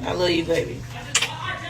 I love you, baby.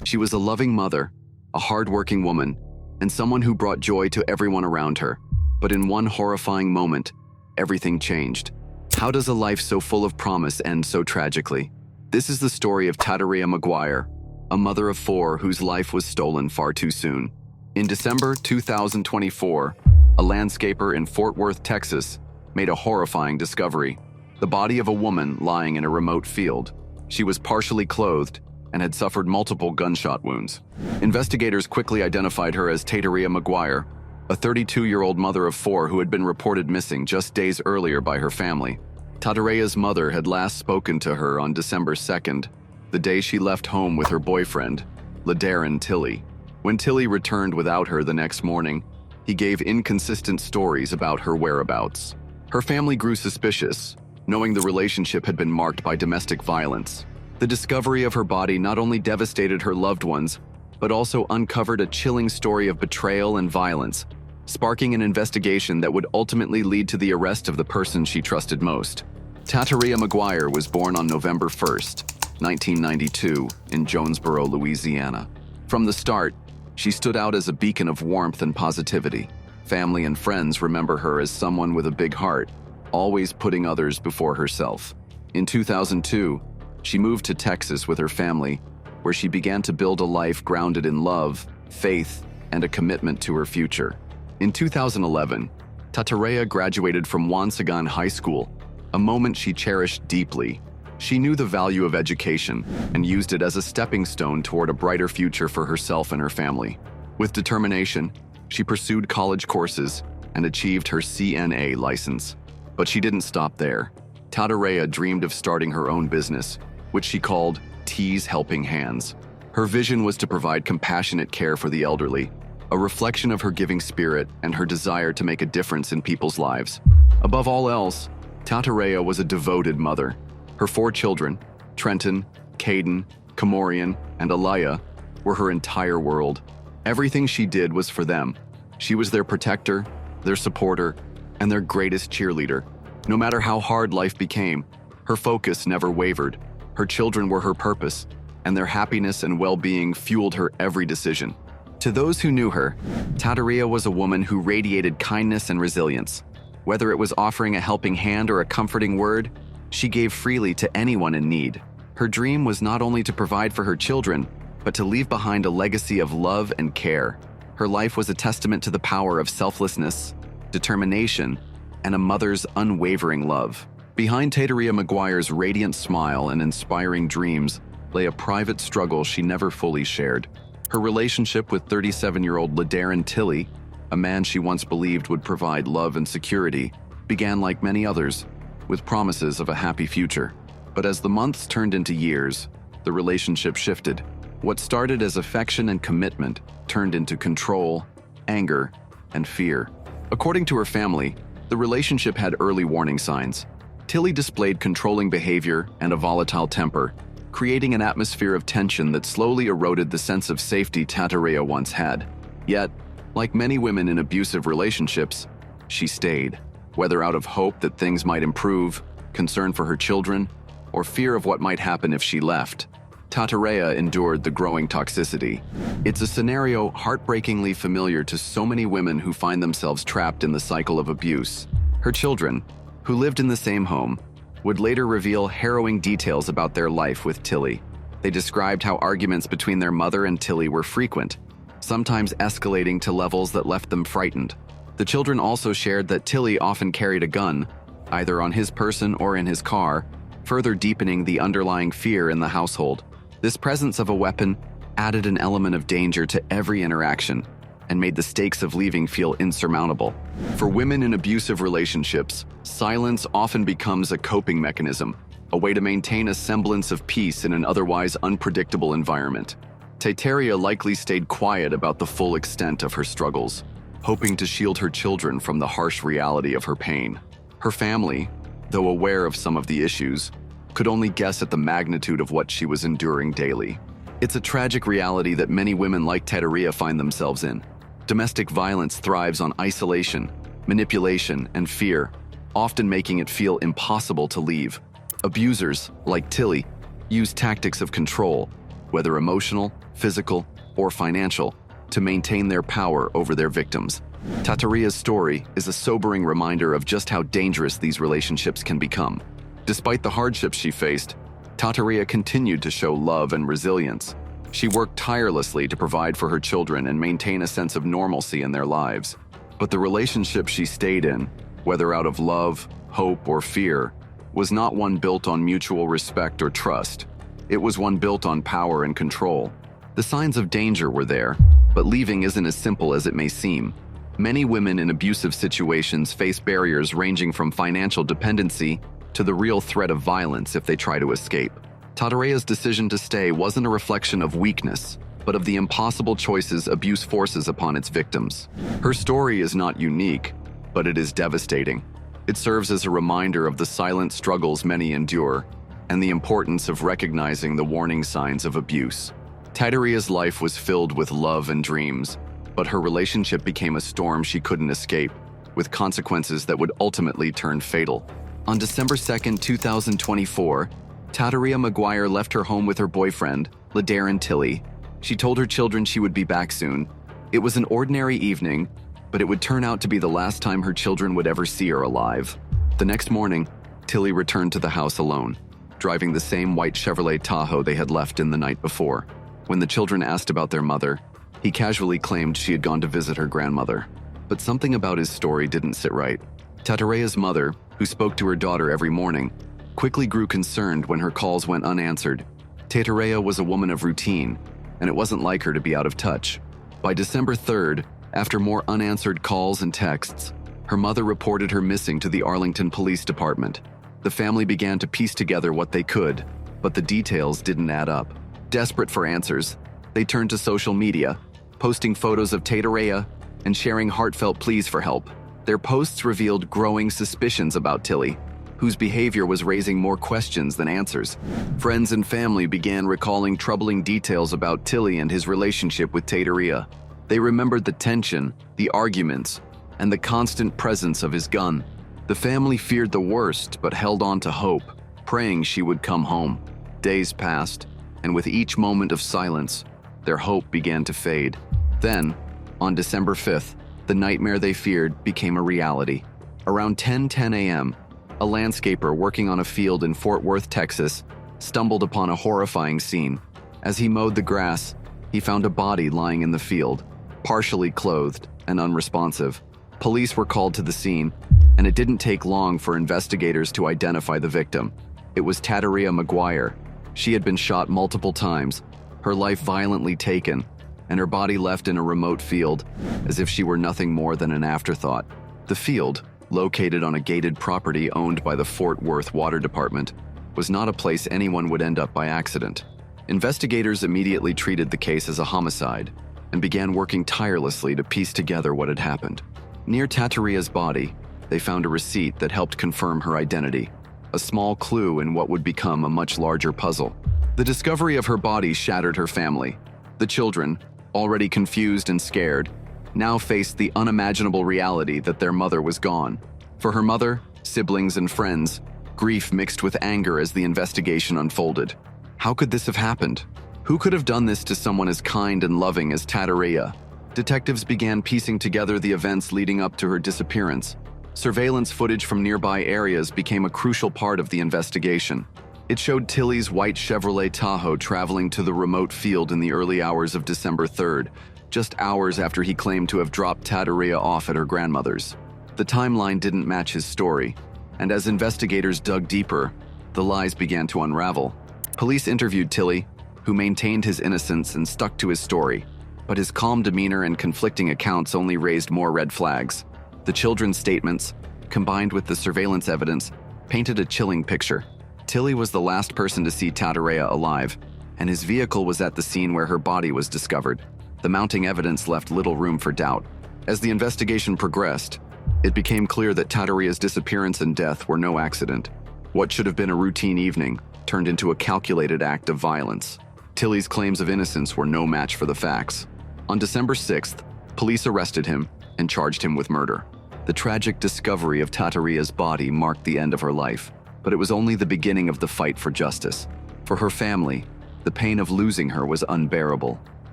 She was a loving mother, a hardworking woman, and someone who brought joy to everyone around her. But in one horrifying moment, everything changed. How does a life so full of promise end so tragically? This is the story of Tataria Maguire, a mother of 4 whose life was stolen far too soon. In December 2024, a landscaper in Fort Worth, Texas, made a horrifying discovery: the body of a woman lying in a remote field. She was partially clothed and had suffered multiple gunshot wounds. Investigators quickly identified her as Tataria Maguire, a 32-year-old mother of 4 who had been reported missing just days earlier by her family. Tataria's mother had last spoken to her on December 2nd, the day she left home with her boyfriend, Ladarin Tilley. When Tilley returned without her the next morning, he gave inconsistent stories about her whereabouts. Her family grew suspicious, knowing the relationship had been marked by domestic violence. The discovery of her body not only devastated her loved ones, but also uncovered a chilling story of betrayal and violence, sparking an investigation that would ultimately lead to the arrest of the person she trusted most. Tataria Maguire was born on November 1st, 1992, in Jonesboro, Louisiana. From the start, she stood out as a beacon of warmth and positivity. Family and friends remember her as someone with a big heart, always putting others before herself. In 2002, she moved to Texas with her family, where she began to build a life grounded in love, faith, and a commitment to her future. In 2011, Tataria graduated from Wansagan High School, a moment she cherished deeply. She knew the value of education and used it as a stepping stone toward a brighter future for herself and her family. With determination, she pursued college courses and achieved her CNA license. But she didn't stop there. Tataria dreamed of starting her own business, which she called T's Helping Hands. Her vision was to provide compassionate care for the elderly, a reflection of her giving spirit and her desire to make a difference in people's lives. Above all else, Tataria was a devoted mother. Her 4 children, Trenton, Caden, Kamorian, and Alaya, were her entire world. Everything she did was for them. She was their protector, their supporter, and their greatest cheerleader. No matter how hard life became, her focus never wavered. Her children were her purpose, and their happiness and well-being fueled her every decision. To those who knew her, Tataria was a woman who radiated kindness and resilience. Whether it was offering a helping hand or a comforting word, she gave freely to anyone in need. Her dream was not only to provide for her children, but to leave behind a legacy of love and care. Her life was a testament to the power of selflessness, determination, and a mother's unwavering love. Behind Tataria Maguire's radiant smile and inspiring dreams lay a private struggle she never fully shared. Her relationship with 37-year-old Ladarin Tilley, a man she once believed would provide love and security, began like many others, with promises of a happy future. But as the months turned into years, the relationship shifted. What started as affection and commitment turned into control, anger, and fear. According to her family, the relationship had early warning signs. Tilley displayed controlling behavior and a volatile temper, creating an atmosphere of tension that slowly eroded the sense of safety Tataria once had. Yet, like many women in abusive relationships, she stayed, whether out of hope that things might improve, concern for her children, or fear of what might happen if she left. Tataria endured the growing toxicity. It's a scenario heartbreakingly familiar to so many women who find themselves trapped in the cycle of abuse. Her children, who lived in the same home, would later reveal harrowing details about their life with Tilley. They described how arguments between their mother and Tilley were frequent, sometimes escalating to levels that left them frightened. The children also shared that Tilley often carried a gun, either on his person or in his car, further deepening the underlying fear in the household. This presence of a weapon added an element of danger to every interaction and made the stakes of leaving feel insurmountable. For women in abusive relationships, silence often becomes a coping mechanism, a way to maintain a semblance of peace in an otherwise unpredictable environment. Tataria likely stayed quiet about the full extent of her struggles, hoping to shield her children from the harsh reality of her pain. Her family, though aware of some of the issues, could only guess at the magnitude of what she was enduring daily. It's a tragic reality that many women like Tataria find themselves in. Domestic violence thrives on isolation, manipulation, and fear, often making it feel impossible to leave. Abusers, like Tilley, used tactics of control, whether emotional, physical, or financial, to maintain their power over their victims. Tataria's story is a sobering reminder of just how dangerous these relationships can become. Despite the hardships she faced, Tataria continued to show love and resilience. She worked tirelessly to provide for her children and maintain a sense of normalcy in their lives. But the relationship she stayed in, whether out of love, hope, or fear, was not one built on mutual respect or trust. It was one built on power and control. The signs of danger were there, but leaving isn't as simple as it may seem. Many women in abusive situations face barriers ranging from financial dependency to the real threat of violence if they try to escape. Tataria's decision to stay wasn't a reflection of weakness, but of the impossible choices abuse forces upon its victims. Her story is not unique, but it is devastating. It serves as a reminder of the silent struggles many endure and the importance of recognizing the warning signs of abuse. Tataria's life was filled with love and dreams, but her relationship became a storm she couldn't escape, with consequences that would ultimately turn fatal. On December 2, 2024, Tataria Maguire left her home with her boyfriend, LaDarren Tilley. She told her children she would be back soon. It was an ordinary evening, but it would turn out to be the last time her children would ever see her alive. The next morning, Tilley returned to the house alone, driving the same white Chevrolet Tahoe they had left in the night before. When the children asked about their mother, he casually claimed she had gone to visit her grandmother. But something about his story didn't sit right. Tataria's mother, who spoke to her daughter every morning, quickly grew concerned when her calls went unanswered. Tataria was a woman of routine, and it wasn't like her to be out of touch. By December 3rd, after more unanswered calls and texts, her mother reported her missing to the Arlington Police Department. The family began to piece together what they could, but the details didn't add up. Desperate for answers, they turned to social media, posting photos of Tataria and sharing heartfelt pleas for help. Their posts revealed growing suspicions about Tilley, whose behavior was raising more questions than answers. Friends and family began recalling troubling details about Tilley and his relationship with Tataria. They remembered the tension, the arguments, and the constant presence of his gun. The family feared the worst but held on to hope, praying she would come home. Days passed, and with each moment of silence, their hope began to fade. Then, on December 5th, the nightmare they feared became a reality. Around 10:10 a.m., a landscaper working on a field in Fort Worth, Texas, stumbled upon a horrifying scene. As he mowed the grass, he found a body lying in the field, partially clothed and unresponsive. Police were called to the scene, and it didn't take long for investigators to identify the victim. It was Tataria Maguire. She had been shot multiple times, her life violently taken, and her body left in a remote field, as if she were nothing more than an afterthought. The field, located on a gated property owned by the Fort Worth Water Department, was not a place anyone would end up by accident. Investigators immediately treated the case as a homicide and began working tirelessly to piece together what had happened. Near Tataria's body, they found a receipt that helped confirm her identity, a small clue in what would become a much larger puzzle. The discovery of her body shattered her family. The children, already confused and scared, now faced the unimaginable reality that their mother was gone. For her mother, siblings, and friends, grief mixed with anger as the investigation unfolded. How could this have happened? Who could have done this to someone as kind and loving as Tataria? Detectives began piecing together the events leading up to her disappearance. Surveillance footage from nearby areas became a crucial part of the investigation. It showed Tilley's white Chevrolet Tahoe traveling to the remote field in the early hours of December 3rd, just hours after he claimed to have dropped Tataria off at her grandmother's. The timeline didn't match his story, and as investigators dug deeper, the lies began to unravel. Police interviewed Tilley, who maintained his innocence and stuck to his story, but his calm demeanor and conflicting accounts only raised more red flags. The children's statements, combined with the surveillance evidence, painted a chilling picture. Tilley was the last person to see Tataria alive, and his vehicle was at the scene where her body was discovered. The mounting evidence left little room for doubt. As the investigation progressed, it became clear that Tataria's disappearance and death were no accident. What should have been a routine evening turned into a calculated act of violence. Tilley's claims of innocence were no match for the facts. On December 6th, police arrested him and charged him with murder. The tragic discovery of Tataria's body marked the end of her life, but it was only the beginning of the fight for justice. For her family, the pain of losing her was unbearable,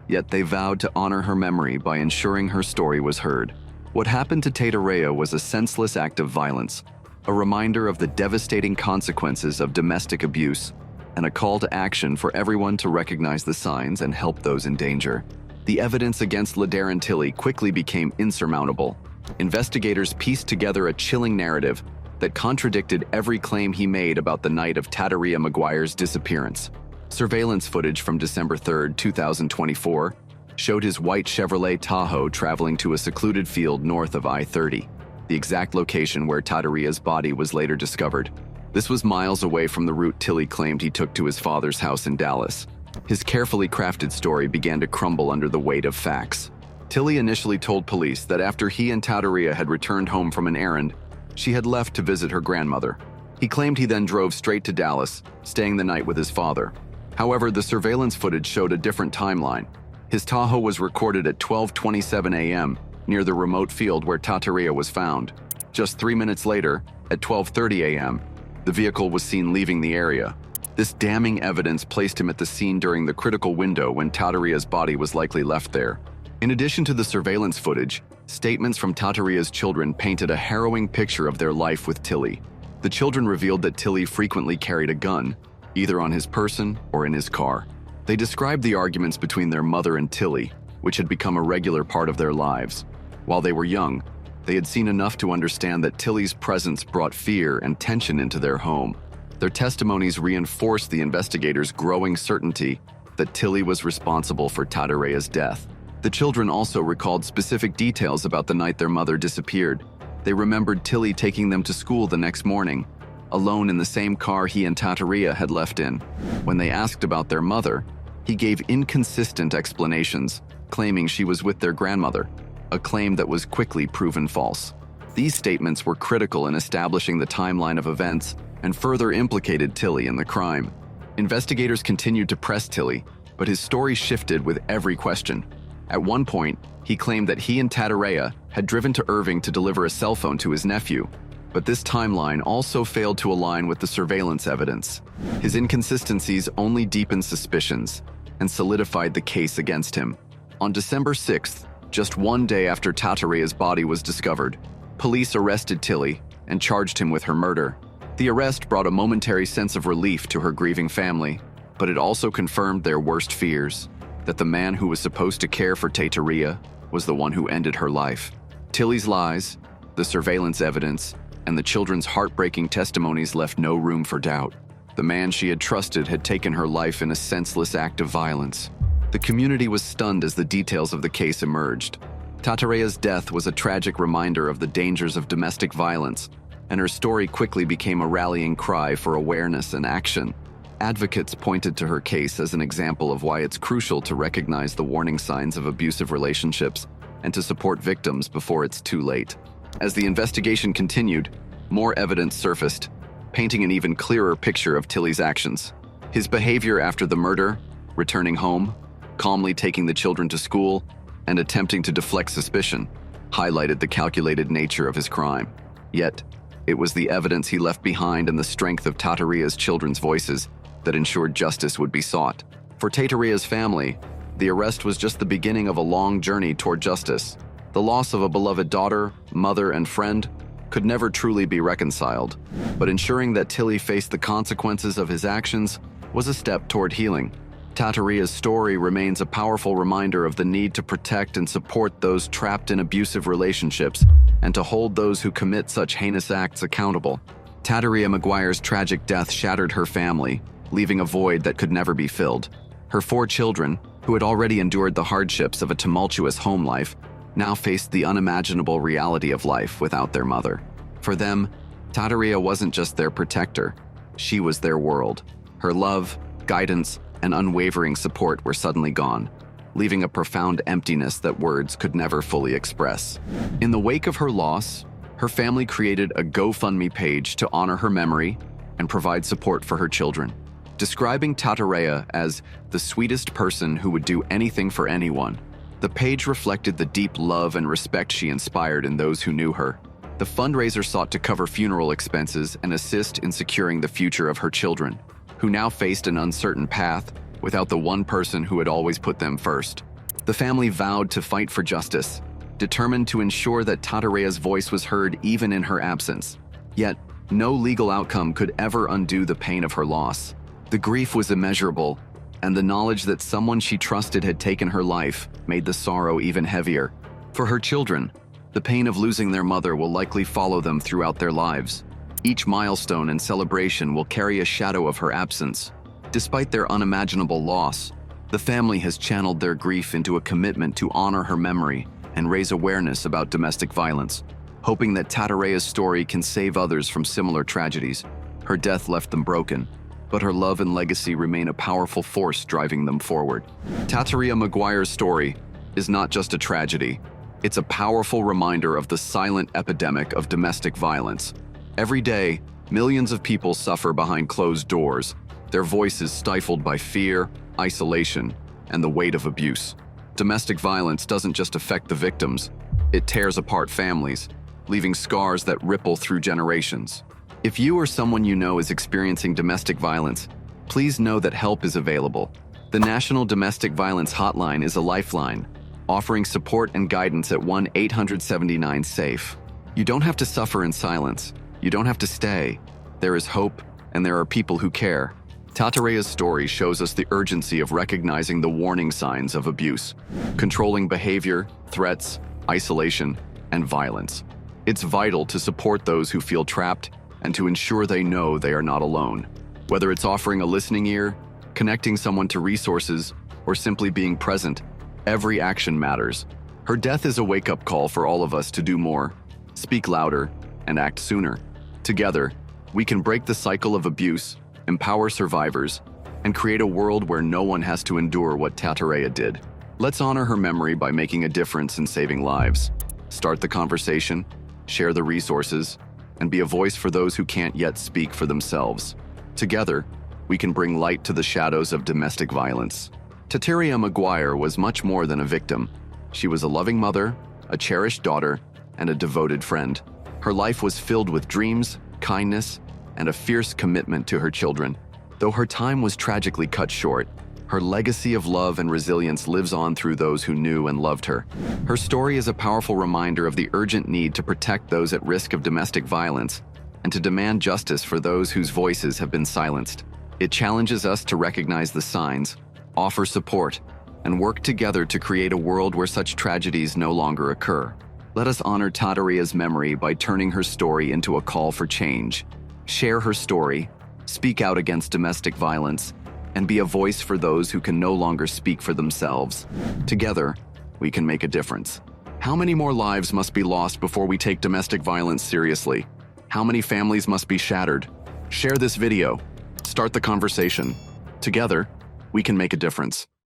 yet they vowed to honor her memory by ensuring her story was heard. What happened to Tatarea was a senseless act of violence, a reminder of the devastating consequences of domestic abuse, and a call to action for everyone to recognize the signs and help those in danger. The evidence against LaDarren Tilley quickly became insurmountable. Investigators pieced together a chilling narrative that contradicted every claim he made about the night of Tatarea Maguire's disappearance. Surveillance footage from December 3, 2024, showed his white Chevrolet Tahoe traveling to a secluded field north of I-30, the exact location where Tatarea's body was later discovered. This was miles away from the route Tilley claimed he took to his father's house in Dallas. His carefully crafted story began to crumble under the weight of facts. Tilley initially told police that after he and Tatarea had returned home from an errand, she had left to visit her grandmother. He claimed he then drove straight to Dallas, staying the night with his father. However, the surveillance footage showed a different timeline. His Tahoe was recorded at 12:27 a.m. near the remote field where Tatarea was found. Just 3 minutes later, at 12:30 a.m., the vehicle was seen leaving the area. This damning evidence placed him at the scene during the critical window when Tatarea's body was likely left there. In addition to the surveillance footage, statements from Tatarea's children painted a harrowing picture of their life with Tilley. The children revealed that Tilley frequently carried a gun, either on his person or in his car. They described the arguments between their mother and Tilley, which had become a regular part of their lives. While they were young, they had seen enough to understand that Tilley's presence brought fear and tension into their home. Their testimonies reinforced the investigators' growing certainty that Tilley was responsible for Tatarea's death. The children also recalled specific details about the night their mother disappeared. They remembered Tilley taking them to school the next morning, alone in the same car he and Tatarea had left in. When they asked about their mother, he gave inconsistent explanations, claiming she was with their grandmother, a claim that was quickly proven false. These statements were critical in establishing the timeline of events and further implicated Tilley in the crime. Investigators continued to press Tilley, but his story shifted with every question. At one point, he claimed that he and Tatarea had driven to Irving to deliver a cell phone to his nephew, but this timeline also failed to align with the surveillance evidence. His inconsistencies only deepened suspicions and solidified the case against him. On December 6th, just one day after Tatarea's body was discovered, police arrested Tilley and charged him with her murder. The arrest brought a momentary sense of relief to her grieving family, but it also confirmed their worst fears, that the man who was supposed to care for Tatarea was the one who ended her life. Tilley's lies, the surveillance evidence, and the children's heartbreaking testimonies left no room for doubt. The man she had trusted had taken her life in a senseless act of violence. The community was stunned as the details of the case emerged. Tatarea's death was a tragic reminder of the dangers of domestic violence, and her story quickly became a rallying cry for awareness and action. Advocates pointed to her case as an example of why it's crucial to recognize the warning signs of abusive relationships and to support victims before it's too late. As the investigation continued, more evidence surfaced, painting an even clearer picture of Tilley's actions. His behavior after the murder, returning home, calmly taking the children to school, and attempting to deflect suspicion, highlighted the calculated nature of his crime. Yet, it was the evidence he left behind and the strength of Tatarea's children's voices that ensured justice would be sought. For Tatarea's family, the arrest was just the beginning of a long journey toward justice. The loss of a beloved daughter, mother, and friend could never truly be reconciled, but ensuring that Tilley faced the consequences of his actions was a step toward healing. Tatarea's story remains a powerful reminder of the need to protect and support those trapped in abusive relationships and to hold those who commit such heinous acts accountable. Tatarea Maguire's tragic death shattered her family, leaving a void that could never be filled. Her 4 children, who had already endured the hardships of a tumultuous home life, now faced the unimaginable reality of life without their mother. For them, Tatarea wasn't just their protector, she was their world. Her love, guidance, and unwavering support were suddenly gone, leaving a profound emptiness that words could never fully express. In the wake of her loss, her family created a GoFundMe page to honor her memory and provide support for her children. Describing Tatarea as the sweetest person who would do anything for anyone, the page reflected the deep love and respect she inspired in those who knew her. The fundraiser sought to cover funeral expenses and assist in securing the future of her children. who now faced an uncertain path without the one person who had always put them first. The family vowed to fight for justice, determined to ensure that Tatarea's voice was heard even in her absence. Yet, no legal outcome could ever undo the pain of her loss. The grief was immeasurable, and the knowledge that someone she trusted had taken her life made the sorrow even heavier. For her children, the pain of losing their mother will likely follow them throughout their lives. Each milestone and celebration will carry a shadow of her absence. Despite their unimaginable loss, the family has channeled their grief into a commitment to honor her memory and raise awareness about domestic violence, hoping that Tatarea's story can save others from similar tragedies. Her death left them broken, but her love and legacy remain a powerful force driving them forward. Tataria Maguire's story is not just a tragedy. It's a powerful reminder of the silent epidemic of domestic violence. Every day, millions of people suffer behind closed doors, their voices stifled by fear, isolation, and the weight of abuse. Domestic violence doesn't just affect the victims, it tears apart families, leaving scars that ripple through generations. If you or someone you know is experiencing domestic violence, please know that help is available. The National Domestic Violence Hotline is a lifeline, offering support and guidance at 1-800-79-SAFE. You don't have to suffer in silence. You don't have to stay. There is hope, and there are people who care. Tatarea's story shows us the urgency of recognizing the warning signs of abuse, controlling behavior, threats, isolation, and violence. It's vital to support those who feel trapped and to ensure they know they are not alone. Whether it's offering a listening ear, connecting someone to resources, or simply being present, every action matters. Her death is a wake-up call for all of us to do more, speak louder, and act sooner. Together, we can break the cycle of abuse, empower survivors, and create a world where no one has to endure what Tatarea did. Let's honor her memory by making a difference in saving lives. Start the conversation, share the resources, and be a voice for those who can't yet speak for themselves. Together, we can bring light to the shadows of domestic violence. Tataria Maguire was much more than a victim. She was a loving mother, a cherished daughter, and a devoted friend. Her life was filled with dreams, kindness, and a fierce commitment to her children. Though her time was tragically cut short, her legacy of love and resilience lives on through those who knew and loved her. Her story is a powerful reminder of the urgent need to protect those at risk of domestic violence and to demand justice for those whose voices have been silenced. It challenges us to recognize the signs, offer support, and work together to create a world where such tragedies no longer occur. Let us honor Tataria's memory by turning her story into a call for change. Share her story, speak out against domestic violence, and be a voice for those who can no longer speak for themselves. Together, we can make a difference. How many more lives must be lost before we take domestic violence seriously? How many families must be shattered? Share this video. Start the conversation. Together, we can make a difference.